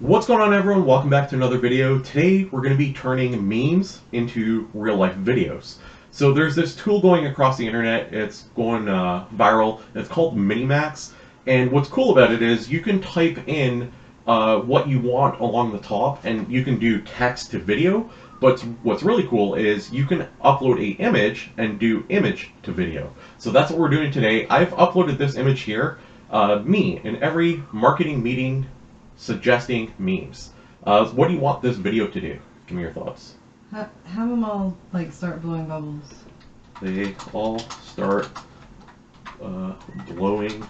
What's going on, everyone? Welcome back to another video. Today we're going to be turning memes into real life videos. So there's this tool going across the internet, it's going viral, it's called Minimax, and what's cool about it is you can type in what you want along the top and you can do text to video, but what's really cool is you can upload a image and do image to video. So that's what we're doing today. I've uploaded this image here, me in every marketing meeting suggesting memes. What do you want this video to do? Give me your thoughts. Have them all start blowing bubbles. They all start blowing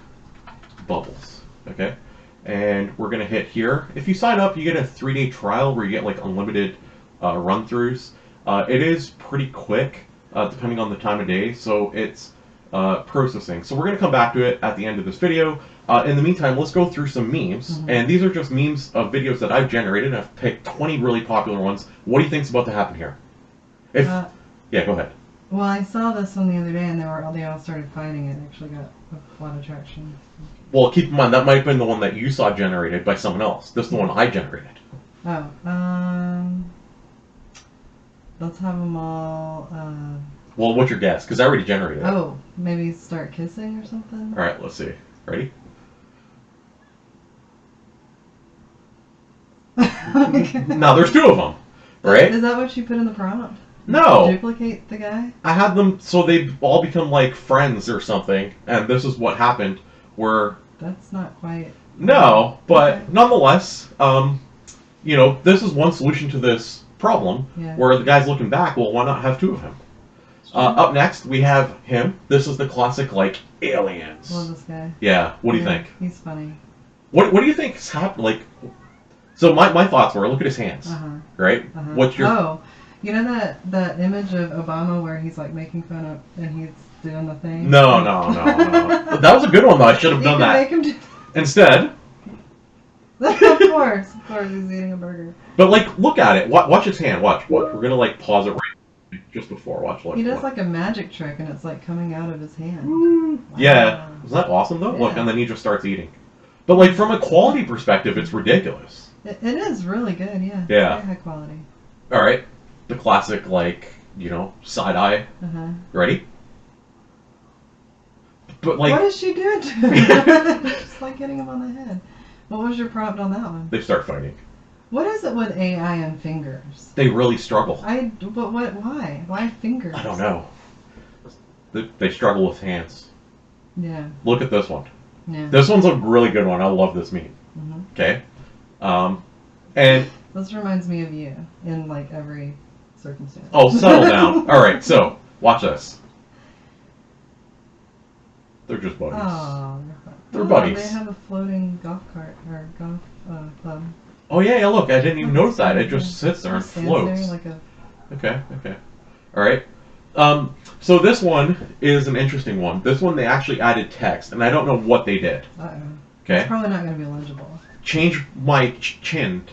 bubbles. Okay, and we're gonna hit here. If you sign up, you get a 3-day trial where you get unlimited run-throughs. It is pretty quick, depending on the time of day. So it's processing. So we're gonna come back to it at the end of this video. In the meantime, let's go through some memes. And these are just memes of videos that I've generated. I've picked 20 really popular ones. What do you think's about to happen here? Yeah, go ahead. Well, I saw this one the other day, and they all started fighting. It actually got a lot of traction. Well, keep in mind, that might have been the one that you saw generated by someone else. This is the one I generated. Oh, let's have them all, Well, what's your guess? Because I already generated it. Oh, maybe start kissing or something? Alright, let's see. Ready? Now, there's 2 of them, right? Is that what you put in the prompt? No. Duplicate the guy? I had them so they all become like friends or something, and this is what happened. Where That's not quite... no, but Okay. nonetheless, this is one solution to this problem. Yeah. Where the guy's looking back. Well, why not have 2 of him? Up next, we have him. This is the classic aliens. Love this guy. Yeah. What do you Yeah, think? He's funny. What do you think is happening? So my thoughts were, look at his hands, right? What's your... Oh, you know that image of Obama where he's making fun of and he's doing the thing? No. That was a good one though. I should have done that. Make him do... Instead. Of course, he's eating a burger. But look at it. Watch his hand. Watch. We're gonna pause it right just before. Watch. He does a magic trick and it's coming out of his hand. Wow. Yeah. Isn't that awesome though? Yeah. Look, and then he just starts eating. But from a quality perspective, it's ridiculous. It is really good, yeah. Yeah. Very high quality. All right. The classic side eye. Ready? But what is she doing to him? Just hitting him on the head. What was your prompt on that one? They start fighting. What is it with AI and fingers? They really struggle. But why? Why fingers? I don't know. They struggle with hands. Yeah. Look at this one. Yeah. This one's a really good one. I love this meme. Okay. And this reminds me of you in every circumstance. oh, settle down. All right, so watch this. They're just buddies. Oh, they're buddies. They have a floating golf cart or golf club. Oh yeah, look, I didn't even notice that. It just sits there and floats. There Okay. All right. So this one is an interesting one. This one they actually added text, and I don't know what they did. Okay. It's probably not going to be legible. Change my chin.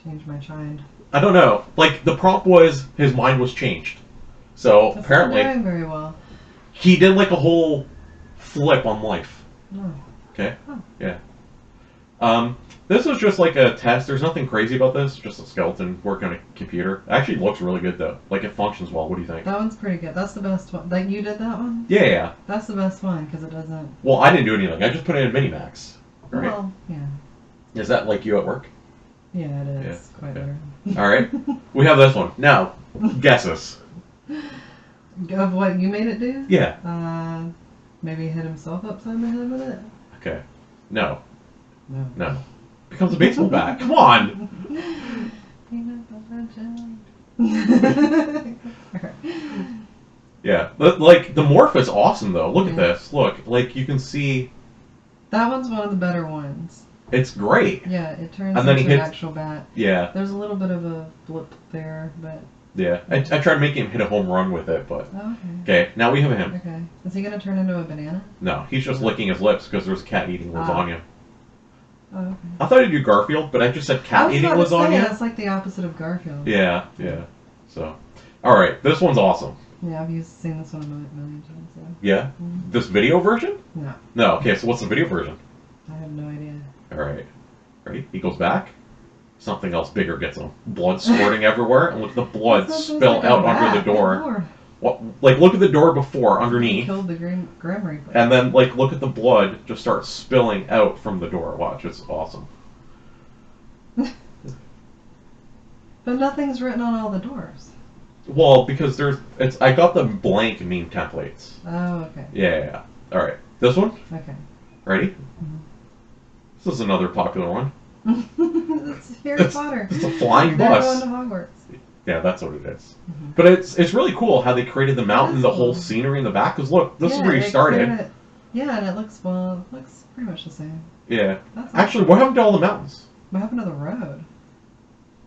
Change my chind. I don't know. The prompt was his mind was changed. So That's apparently not doing very well. he did a whole flip on life. Oh. Okay. Oh. Yeah. This was just a test. There's nothing crazy about this. Just a skeleton working on a computer. It actually looks really good though. It functions well. What do you think? That one's pretty good. That's the best one. You did that one? Yeah. That's the best one because it doesn't... Well, I didn't do anything. I just put it in Minimax. Right? Well, yeah. Is that you at work? Yeah, it is. Yeah. Quite Okay. literally. All right. We have this one. Now, guesses. Of what you made it do? Yeah. Maybe hit himself upside the head with it? Okay. No. No. Becomes a baseball bat. Come on. Yeah. But, the morph is awesome though. Look at this. Look. You can see. That one's one of the better ones. It's great. Yeah, it turns And then into he an hits... actual bat. Yeah. There's a little bit of a blip there, but... Yeah. I tried making him hit a home run with it, but... Oh, okay. Now we have him. Okay. Is he going to turn into a banana? No. He's just licking his lips because there's a cat eating lasagna. Oh, okay. I thought he'd do Garfield, but I just said cat eating lasagna. That's the opposite of Garfield. Yeah. So... Alright. This one's awesome. Yeah, I've seen this one a million times. So. Yeah? This video version? No. No. Okay, so what's the video version? I have no idea. Alright. Ready? He goes back. Something else bigger gets him. Blood squirting everywhere, and look at the blood spill like out under the door. Lord. Well, like, look at the door before, underneath. Killed the Grim Reaper. And then, like, look at the blood just start spilling out from the door. Watch, it's awesome. But nothing's written on all the doors. Well, because I got the blank meme templates. Oh, okay. Yeah. All right. This one? Okay. Ready? Mm-hmm. This is another popular one. It's Harry Potter. It's a flying They're bus. going to Hogwarts. Yeah, that's what it is. Mm-hmm. But it's really cool how they created the mountain, the whole cool. scenery in the back. Because look, this is Yeah, where you they started. cleared it. Yeah, and it looks pretty much the same. Yeah. That's Actually, what happened to all the mountains? What happened to the road?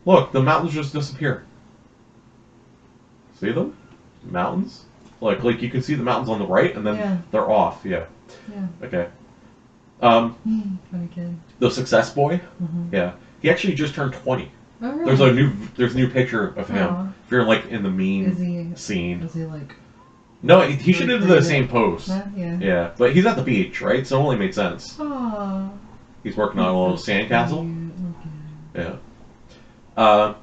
Look, the mountains just disappear. See them? Mountains? Like you can see the mountains on the right, and then Yeah. they're off. Yeah. Yeah. Okay. Funny kid. The success boy. Mm-hmm. Yeah. He actually just turned 20. Oh, really? There's a new picture of him. Aw. If you're like in the meme Is he scene. Is he like? No, he should have done the Recreated? same pose. Yeah. Yeah, but he's at the beach, right? So it only made sense. Aww. He's working on a little sandcastle. Okay. Yeah.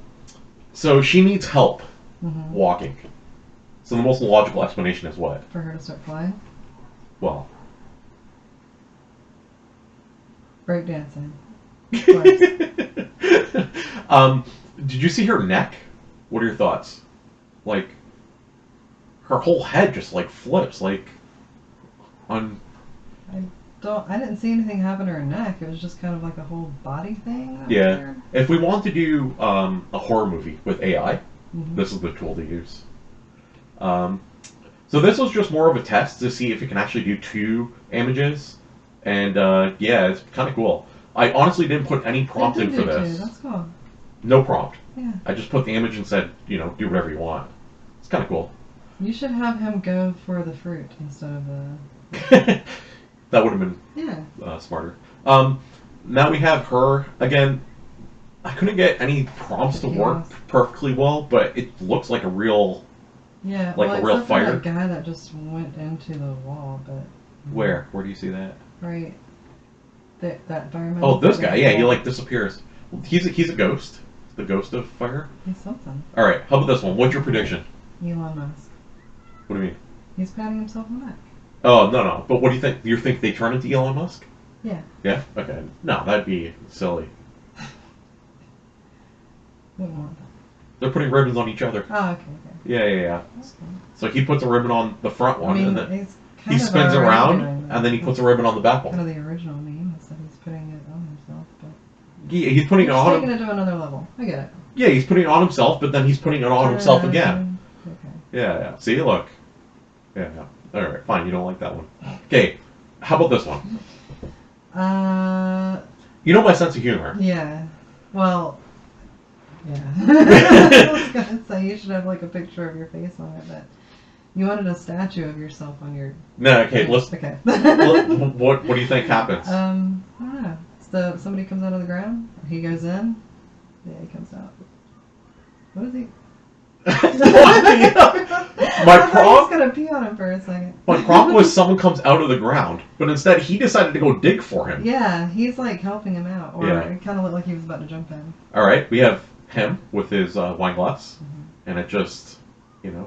So she needs help Mm-hmm. walking. So the most logical explanation is what? For her to start flying. Well. Breakdancing. Of course. Did you see her neck? What are your thoughts? Like, her whole head just like flips, like on. I didn't see anything happen to her neck. It was just kind of like a whole body thing. that was Yeah. there. If we want to do a horror movie with AI, Mhm. this is the tool to use. So this was just more of a test to see if it can actually do 2 images, and yeah, it's kind of cool. I honestly didn't put any prompt They in did for do this. too. That's cool. No prompt. Yeah. I just put the image and said, do whatever you want. It's kind of cool. You should have him go for the fruit instead of the. That would have been Yeah. smarter. Now we have her again. I couldn't get any prompts to work perfectly well, but it looks like a real. Yeah. Like well, a real except for fire? that guy that just went into the wall, but. Where? Where do you see that? Right. That environmental. Oh, this guy. Yeah, he like disappears. He's a ghost. The ghost of fire. He's something. All right. How about this one? What's your prediction? Elon Musk. What do you mean? He's patting himself on the back. Oh no. But what do you think? You think they turn into Elon Musk? Yeah. Yeah. Okay. No, that'd be silly. Wouldn't want that. They're putting ribbons on each other. Oh, okay. Yeah. That's cool. So he puts a ribbon on the front one, I mean, and then he's he kind of spins already around, doing that. and then he puts a ribbon on the back Kind one. of the original meme is that he's putting it on himself, but Yeah, he's putting it he's on. taking it to another level. I get it. Yeah, he's putting it on himself, but then he's putting it on himself again. Okay. Yeah. See, look. Yeah. All right, fine. You don't like that one. Okay. How about this one? You know my sense of humor. Yeah. Well. Yeah. I was gonna say you should have like a picture of your face on it, but you wanted a statue of yourself on your. No. Okay. Let's. Okay. What do you think happens? I don't know. So somebody comes out of the ground. He goes in. Yeah, he comes out. What is he? No idea. My My I prompt. was gonna pee on him for a second. My prompt was someone comes out of the ground, but instead he decided to go dig for him. Yeah, he's like helping him out, or Yeah. it kind of looked like he was about to jump in. All right, we have him with his wine glass, Mhm. and it just, And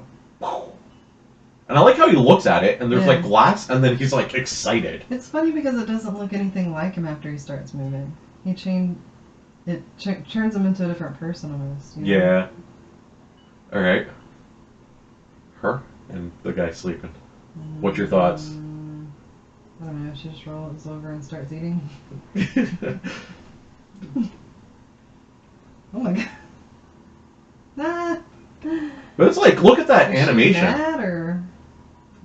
I like how he looks at it, and there's Yeah. like glass, and then he's like excited. It's funny because it doesn't look anything like him after he starts moving. It turns him into a different person almost. You know? Yeah. All right. Her and the guy sleeping. What's your thoughts? I don't know. She just rolls over and starts eating. Oh my god. Nah. But it's like, look at that Is she animation. mad or?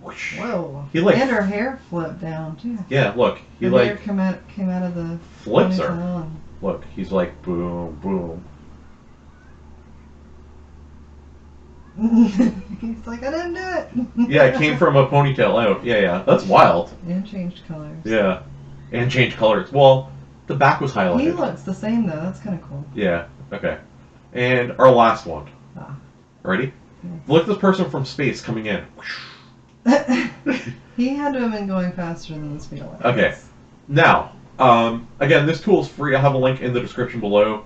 Whoosh. Whoa. He, like- and her hair flipped down too. Yeah, look, he Her hair like came out of the flips her. ponytail and- Look, he's like boom, boom. He's like, I didn't do it. Yeah, it came from a ponytail out. Yeah, that's wild. And changed colors. Yeah, and change colors. Well, the back was highlighted. He looks the same though. That's kind of cool. Yeah. Okay. And our last one. Ah. Ready? Okay. Look at this person from space coming in. He had to have been going faster than the speed of light. Okay. Now, Again, this tool is free. I have a link in the description below.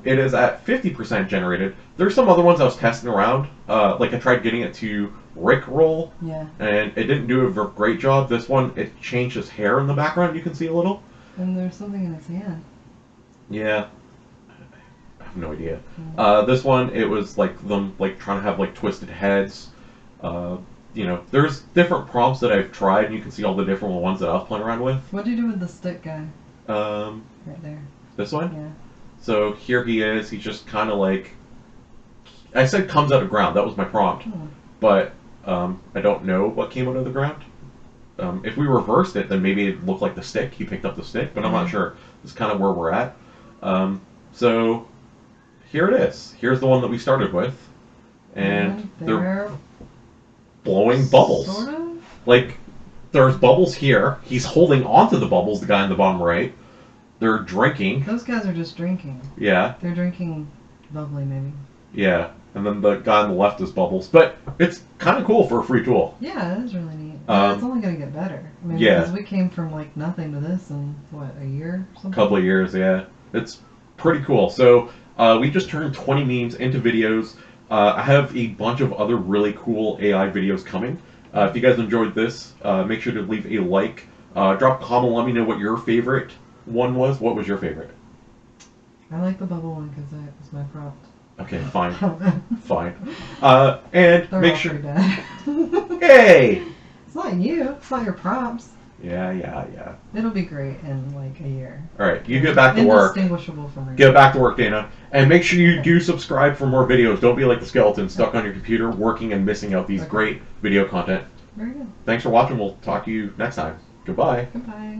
It is at 50% generated. There's some other ones I was testing around. Like I tried getting it to Rickroll, Yeah. and it didn't do a great job. This one, it changed his hair in the background. You can see a little. And there's something in his hand. Yeah. I have no idea. Mm. This one, it was like them like trying to have like twisted heads. There's different prompts that I've tried, and you can see all the different ones that I was playing around with. What'd you do with the stick guy? Um, Right there. this one? Yeah. So here he is. He's just kind of like, I said comes out of ground. That was my prompt. Hmm. But I don't know what came out of the ground. If we reversed it, then maybe it'd look like the stick. He picked up the stick, but I'm not sure. This is kind of where we're at. So here it is. Here's the one that we started with. And they're blowing bubbles. Sort of? Like, there's bubbles here. He's holding onto the bubbles, the guy in the bottom right. They're drinking. Those guys are just drinking. Yeah. They're drinking bubbly, maybe. Yeah. And then the guy on the left is bubbles. But it's kind of cool for a free tool. Yeah, it is really neat. It's only going to get better. I mean, Yeah. because we came from like nothing to this in, what, a year or something? Couple of years, yeah. It's pretty cool. So we just turned 20 memes into videos. I have a bunch of other really cool AI videos coming. If you guys enjoyed this, make sure to leave a like. Drop a comment, let me know what your favorite one was. What was your favorite? I like the bubble one because that was my prompt. Okay, fine. Fine. And They're make all sure... pretty bad. Hey! It's not you. It's not your prompts. Yeah. It'll be great in like a year. Alright, you get back to work. Indistinguishable from me. Get back to work, Dana. And make sure you do subscribe for more videos. Don't be like the skeleton stuck on your computer working and missing out these great video content. Very good. Thanks for watching. We'll talk to you next time. Goodbye. Goodbye.